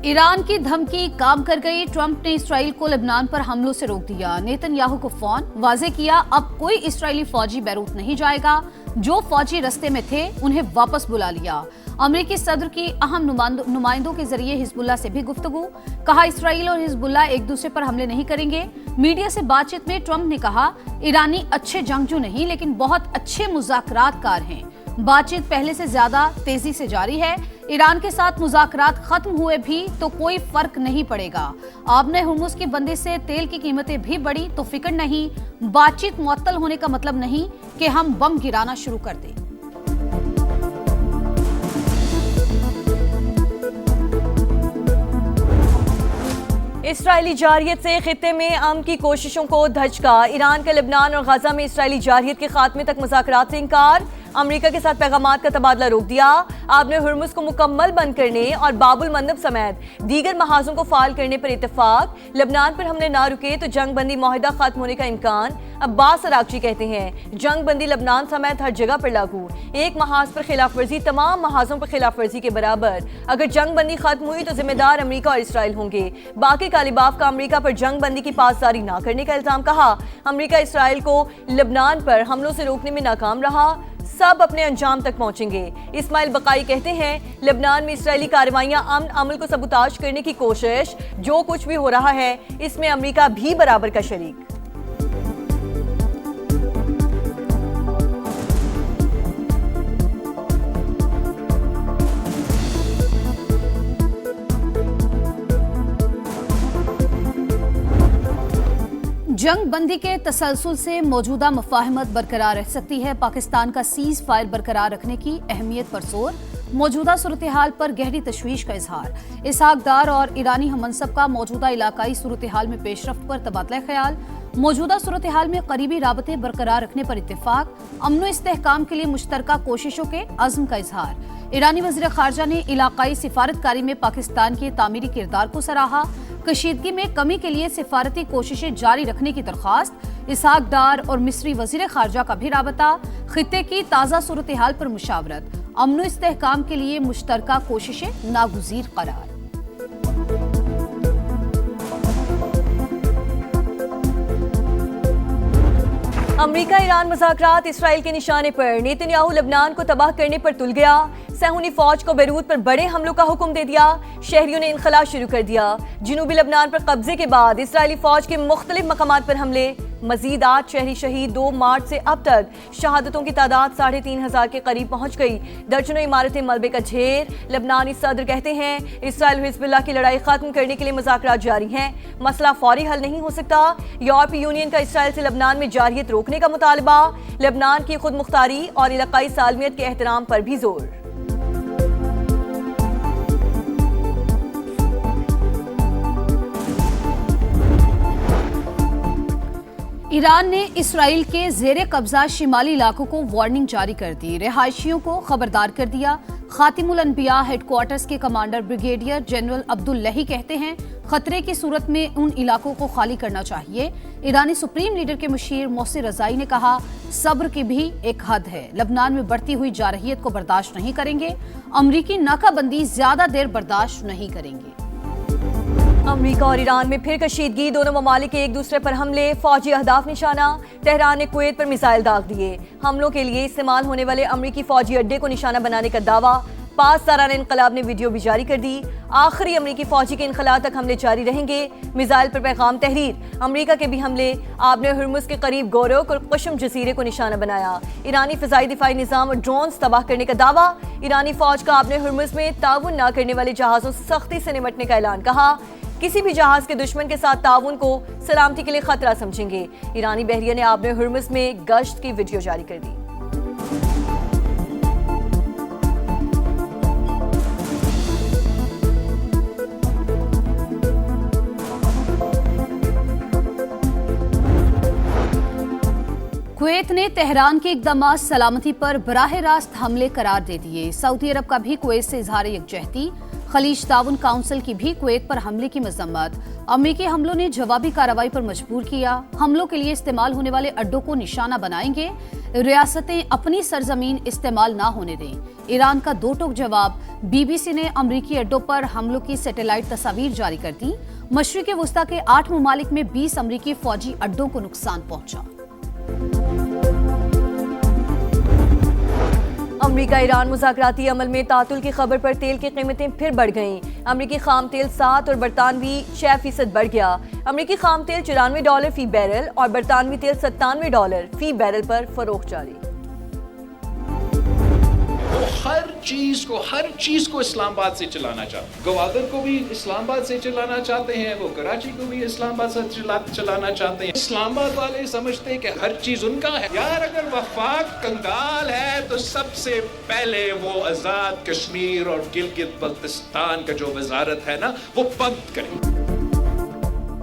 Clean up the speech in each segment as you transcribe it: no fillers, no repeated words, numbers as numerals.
Iran की धमकी काम कर गई। ट्रंप ने इसराइल को लेबनान पर हमलों से रोक दिया। नेतन्याहू को फोन वाजे किया, अब कोई इसराइली फौजी बैरूत नहीं जाएगा। जो फौजी रस्ते में थे उन्हें वापस बुला लिया। अमेरिकी सदर की अहम नुमाइंदों के जरिए हिजबुल्लाह से भी गुफ्तगू। कहा इसराइल और हिजबुल्लाह एक दूसरे पर हमले नहीं करेंगे। मीडिया से बातचीत में ट्रंप ने कहा ईरानी अच्छे जंगजू नहीं लेकिन बहुत अच्छे मुज़ाकरातकार हैं। बातचीत पहले से ज्यादा तेजी से जारी है। ईरान के साथ मुज़ाकरात खत्म हुए भी तो कोई फर्क नहीं पड़ेगा। आपने हुर्मुज़ की बंदी से तेल की कीमतें भी बढ़ी तो फिक्र नहीं। बातचीत मुअत्तल होने का मतलब नहीं कि हम बम गिराना शुरू कर दें। इसराइली जारियत से खित्ते में अमन की कोशिशों को धचका। ईरान का लेबनान और गाजा में इसराइली जारियत के खात्मे तक मुज़ाकरात से इंकार। अमेरिका के साथ पैगामात का तबादला रोक दिया। आपने हुर्मुज़ को मुकम्मल बंद करने और बाबुल मंदब समेत दीगर महाजों को फाल करने पर इत्तेफाक। लेबनान पर हमले ना रुके तो जंग बंदी माहिदा खत्म होने का इम्कान। अब्बास अरागची कहते हैं जंग बंदी लेबनान समेत हर जगह पर लागू। एक महाज पर खिलाफ वर्जी तमाम महाजों पर खिलाफ वर्जी के बराबर। अगर जंग बंदी खत्म हुई तो जिम्मेदार अमेरिका और इसराइल होंगे। बाकी कालिबाफ का अमेरिका पर जंग बंदी की पासदारी ना करने का इल्जाम। कहा अमेरिका इसराइल को लेबनान पर हमलों से रोकने में नाकाम रहा, सब अपने अंजाम तक पहुंचेंगे। इस्माइल बकाई कहते हैं लेबनान में इसराइली कार्रवाइयां अमन अमल को सबूताज करने की कोशिश। जो कुछ भी हो रहा है इसमें अमेरिका भी बराबर का शरीक। जंग बंदी के तसलसल से मौजूदा मुफाहमत बरकरार रह सकती है। पाकिस्तान का सीज फायर बरकरार रखने की अहमियत पर जोर। मौजूदा सूरत हाल पर गहरी तशवीश का इजहार। इसहाक डार और ईरानी हमनसब का मौजूदा इलाकाई सूरत हाल में पेशरफ्त पर तबादला ख्याल। मौजूदा सूरत हाल में करीबी राबते बरकरार रखने पर इत्तेफाक। अमन इस्तेहकाम के लिए मुश्तरका कोशिशों के अज़्म का इजहार। ईरानी वज़ीर ख़ारजा ने इलाकाई सिफारतकारी में पाकिस्तान के तामीरी किरदार को सराहा। कशीदगी में कमी के लिए सिफारती कोशिशें जारी रखने की दरख्वास्त। इसहाक डार और मिस्री वज़ीर ख़ारजा का भी राबता। खित्ते की ताज़ा सूरत हाल पर मुशावरत। अमन इस्तेहकाम के लिए मुश्तरका कोशिशें नागुज़ीर करार। अमेरिका ईरान मुज़ाकरात इसराइल के निशाने पर। नेतन्याहू लेबनान को तबाह करने पर तुल गया। सहूनी फौज को बैरूत पर बड़े हमलों का हुक्म दे दिया। शहरियों ने इनखला शुरू कर दिया। जनूबी लेबनान पर कब्जे के बाद इसराइली फौज के मुख्तलिफ मकामात पर हमले। मजीद 8 शहरी शहीद। 2 मार्च से अब तक शहादतों की तादाद 3,500 के करीब पहुंच गई। दर्जनों इमारतें मलबे का ढेर। लेबनानी सदर कहते हैं इसराइल और हिजबुल्लाह की लड़ाई खत्म करने के लिए मुज़ाकरात जारी हैं। मसला फौरी हल नहीं हो सकता। यूरोपीय यूनियन का इसराइल से लेबनान में जारियत रोकने का मुतालबा। लेबनान की खुद मुख्तारी और इलाकाई सालमियत के एहतराम पर भी जोर। ईरान ने इसराइल के जेरे कब्जा शिमाली इलाकों को वार्निंग जारी कर दी। रिहायशियों को खबरदार कर दिया। खातिमुल अनबिया हेडक्वार्टर्स के कमांडर ब्रिगेडियर जनरल अब्दुल्लाही कहते हैं खतरे की सूरत में उन इलाकों को खाली करना चाहिए। ईरानी सुप्रीम लीडर के मुशीर मोहसिन रज़ाई ने कहा सब्र की भी एक हद है। लेबनान में बढ़ती हुई जारहियत को बर्दाश्त नहीं करेंगे। अमरीकी नाकाबंदी ज्यादा देर बर्दाश्त नहीं करेंगे। अमेरिका और ईरान में फिर कशीदगी। दोनों ममालिक के एक दूसरे पर हमले। फौजी अहदाफ निशाना। तेहरान ने कुवैत पर मिसाइल दाग दिए। हमलों के लिए इस्तेमाल होने वाले अमेरिकी फौजी अड्डे को निशाना बनाने का दावा। 5 सालाना इनकलाब ने वीडियो भी जारी कर दी। आखिरी अमेरिकी फौजी के इनखला तक हमले जारी रहेंगे। मिसाइल पर पैगाम तहरीर। अमेरिका के भी हमले। आपने हुर्मुज़ के करीब गोरोक और कुशम जजीरे को निशाना बनाया। ईरानी फ़िज़ाई दिफाई निज़ाम और ड्रोन्स तबाह करने का दावा। ईरानी फौज का आपने हुर्मुज़ में ताउन न करने वाले जहाज़ों से सख्ती से निपटने का ऐलान। कहा किसी भी जहाज के दुश्मन के साथ ताउन को सलामती के लिए खतरा समझेंगे। ईरानी बहरिया ने आपने हुर्मुज़ में गश्त की वीडियो जारी कर दी। कुवैत ने तेहरान के इक़दामात सलामती पर बराह रास्त हमले करार दे दिए। सऊदी अरब का भी कुवैत से इजहार यकजहती। खलीज ताउन काउंसिल की भी कुवैत पर हमले की मजम्मत। अमेरिकी हमलों ने जवाबी कार्रवाई पर मजबूर किया। हमलों के लिए इस्तेमाल होने वाले अड्डों को निशाना बनाएंगे। रियासतें अपनी सरजमीन इस्तेमाल ना होने दें। ईरान का दो टोक जवाब। बीबीसी ने अमेरिकी अड्डों पर हमलों की सैटेलाइट तस्वीर जारी कर दी। मशरिक़ वस्ता के 8 ममालिक में 20 अमेरिकी फौजी अड्डों को नुकसान पहुंचा। अमेरिका ईरान मुज़ाकराती अमल में तातुल की खबर पर तेल की कीमतें फिर बढ़ गईं। अमेरिकी खाम तेल 7 और बरतानवी 6% बढ़ गया। अमेरिकी खाम तेल $94 फी बैरल और बरतानवी तेल $97 फी बैरल पर फरोख्त जारी। वो हर चीज को इस्लामाबाद से चलाना चाहते हैं। गवादर को भी इस्लामाबाद से चलाना चाहते हैं, वो कराची को भी इस्लामाबाद से चलाना चाहते हैं। इस्लामाबाद वाले समझते हैं कि हर चीज उनका है। यार अगर वफाक कंगाल है तो सबसे पहले वो आजाद कश्मीर और गिलगित बल्तिस्तान का जो वजारत है ना वो बंद करें।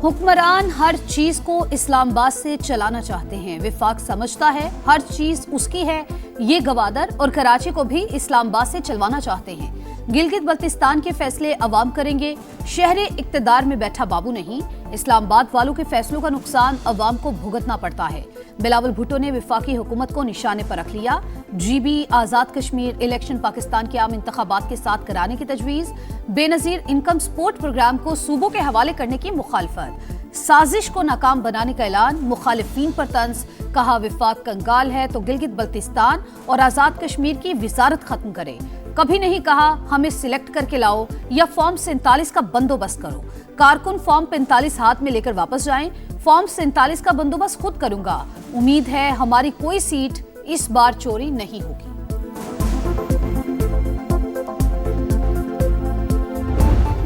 हुक्मरान हर चीज को इस्लामाबाद से चलाना चाहते हैं। विफाक समझता है हर चीज उसकी है। ये गवादर और कराची को भी इस्लामाबाद से चलवाना चाहते हैं। गिलगित बल्तिस्तान के फैसले अवाम करेंगे। शहरे इक्तदार में बैठा बाबू नहीं। इस्लामाबाद वालों के फैसलों का नुकसान अवाम को भुगतना पड़ता है। बिलावल भुट्टो ने विफाकी हुकूमत को निशाने पर रख लिया। GB आजाद कश्मीर इलेक्शन पाकिस्तान के आम इंतखाबात के साथ कराने की तजवीज। बेनजीर इनकम सपोर्ट प्रोग्राम को सूबों के हवाले करने की मुखालफत। साजिश को नाकाम बनाने का ऐलान। मुखालिफिन पर तंज। कहा विफाक कंगाल है तो गिलगित बल्तिस्तान और आजाद कश्मीर की विजारत खत्म करे। कभी नहीं कहा हमें सिलेक्ट करके लाओ या फॉर्म 47 का बंदोबस्त करो। कारकुन फॉर्म 45 हाथ में लेकर वापस जाएं। फॉर्म 47 का बंदोबस्त खुद करूंगा। उम्मीद है हमारी कोई सीट इस बार चोरी नहीं होगी।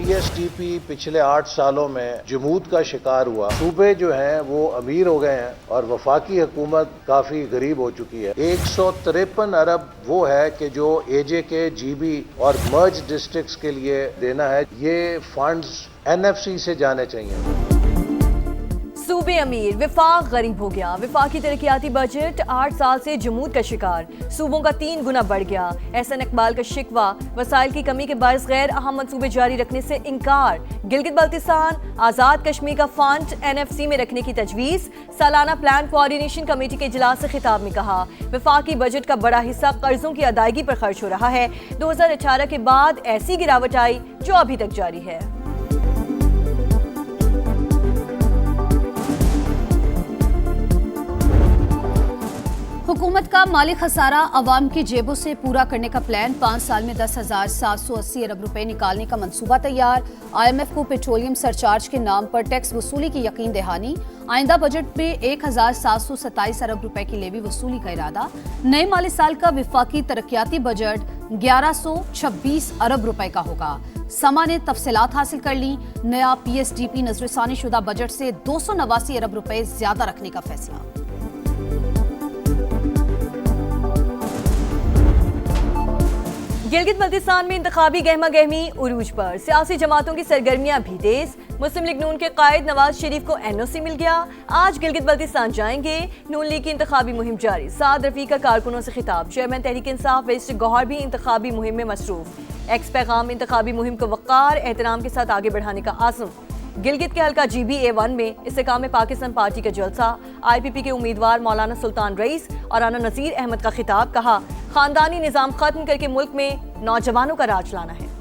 PSDP पिछले 8 सालों में जमूद का शिकार हुआ। सूबे जो हैं वो अमीर हो गए हैं और वफाकी हुकूमत काफी गरीब हो चुकी है। 153 अरब वो है कि जो AJK, GB और मर्ज डिस्ट्रिक्ट्स के लिए देना है। ये फंड्स NFC से जाने चाहिए। सूबे अमीर, विफाक गरीब हो गया। विफाकी तरक्याती बजट 8 साल से जमूद का शिकार। सूबों का 3 गुना बढ़ गया। एहसन इकबाल का शिकवा। वसाइल की कमी के बायस गैर अहम मंसूबे जारी रखने से इनकार। गिलगित बल्तिस्तान आजाद कश्मीर का फंड NFC में रखने की तजवीज। सालाना प्लान कोऑर्डिनेशन कमेटी के इजलास से खिताब में कहा विफाकी बजट का बड़ा हिस्सा कर्जों की अदायगी पर खर्च हो रहा है। 2018 के बाद ऐसी गिरावट आई जो अभी तक जारी है। हुकूमत का माली खसारा अवाम की जेबों से पूरा करने का प्लान। 5 साल में 10,780 अरब रुपए निकालने का मंसूबा तैयार। IMF को पेट्रोलियम सरचार्ज के नाम पर टैक्स वसूली की यकीन दहानी। आइंदा बजट में 1,727 अरब रुपए की लेवी वसूली का इरादा। नए माली साल का विफाकी तरक्याती बजट 1126 अरब रुपए का होगा। समा ने तफसीलात हासिल कर ली। नया PSDP नजरसानी शुदा बजट से 289 अरब रुपए ज्यादा रखने का फैसला। गिलगित बल्तिस्तान में इंतखाबी गहमा गहमी उरूज पर। सियासी जमातों की सरगर्मियां भी तेज। मुस्लिम लीग नून के कायद नवाज शरीफ को NOC मिल गया। आज गिलगित बल्तिस्तान जाएंगे। नून लीग की इंतखाबी मुहिम जारी। साद रफीक का कारकुनों से खिताब। चेयरमैन तहरीक इंसाफ वेस्ट गौहर भी इंतखाबी मुहिम में मसरूफ। एक्स पैगाम इंतखाबी मुहिम को वक़ार एहतराम के साथ आगे बढ़ाने का आज़म। गिलगित के हल्का GB A1 में इस्तेकाम पाकिस्तान पार्टी का जलसा। IPP के उम्मीदवार मौलाना सुल्तान रईस और राना नज़ीर अहमद का खिताब। कहा खानदानी निज़ाम खत्म करके मुल्क में नौजवानों का राज लाना है।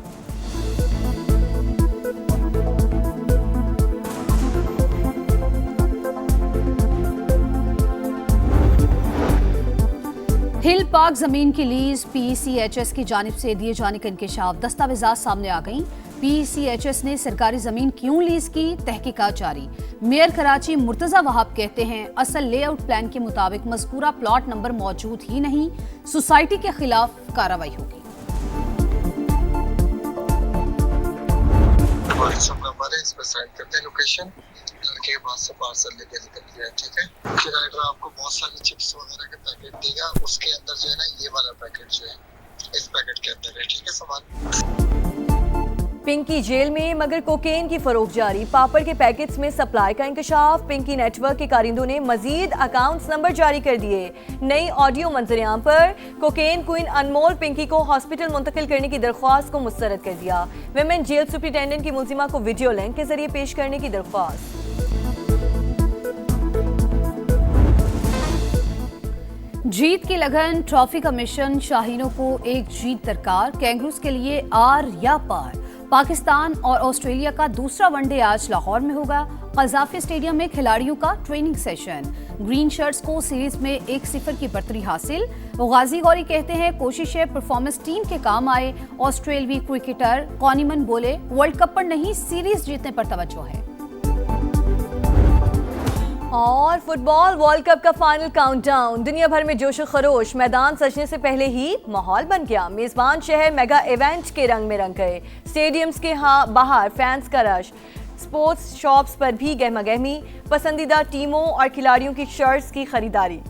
हिल पार्क जमीन की लीज PCHS की जानिब से दिए जाने का इंकशाफ। दस्तावेजात सामने आ गई। PCHS ने सरकारी जमीन क्यों लीज की, तहकीकात जारी। मेयर कराची मुर्तजा वहाब कहते हैं असल लेआउट प्लान के मुताबिक मज़कूरा प्लॉट नंबर मौजूद ही नहीं। सोसाइटी के खिलाफ कार्रवाई होगी। इस पर साइड करते हैं लोकेशन। लड़के के पास से पार्सल लेके निकल गया। ठीक है, फिर राइडर आपको बहुत सारी चिप्स वगैरह के पैकेट देगा। उसके अंदर जो है ना ये वाला पैकेट जो है इस पैकेट के अंदर है। ठीक है, सामान पिंकी जेल में मगर कोकेन की फरोख्त जारी, पापड़ के पैकेट्स में सप्लाई का इंकशाफ। पिंकी नेटवर्क के कारिंदों ने मजीद अकाउंट्स नंबर जारी कर दिए। नई ऑडियो मंजरेआम पर कोकेन क्वीन अनमोल पिंकी को हॉस्पिटल मुंतकिल करने की दरख्वास्त को मुस्तरद कर दिया। विमेन जेल सुप्रिटेंडेंट की मुलजिमा को वीडियो लिंक के जरिए पेश करने की दरख्वास्त। जीत की लगन, ट्रॉफी का मिशन, शाहीनों को एक जीत दरकार, कैंगरूज के लिए आर या पार। पाकिस्तान और ऑस्ट्रेलिया का दूसरा वनडे आज लाहौर में होगा। कज़ाफी स्टेडियम में खिलाड़ियों का ट्रेनिंग सेशन। ग्रीन शर्ट्स को सीरीज में 1-0 की बढ़तरी हासिल। गाजी गौरी कहते हैं कोशिशें परफॉर्मेंस टीम के काम आए। ऑस्ट्रेलवी क्रिकेटर कॉनीमन बोले वर्ल्ड कप पर नहीं सीरीज जीतने पर तवज्जो है। और फुटबॉल वर्ल्ड कप का फाइनल काउंटडाउन, दुनिया भर में जोश खरोश, मैदान सजने से पहले ही माहौल बन गया। मेजबान शहर मेगा इवेंट के रंग में रंग गए। स्टेडियम्स के बाहर फैंस का रश, स्पोर्ट्स शॉप्स पर भी गहमा गहमी, पसंदीदा टीमों और खिलाड़ियों की शर्ट्स की खरीदारी।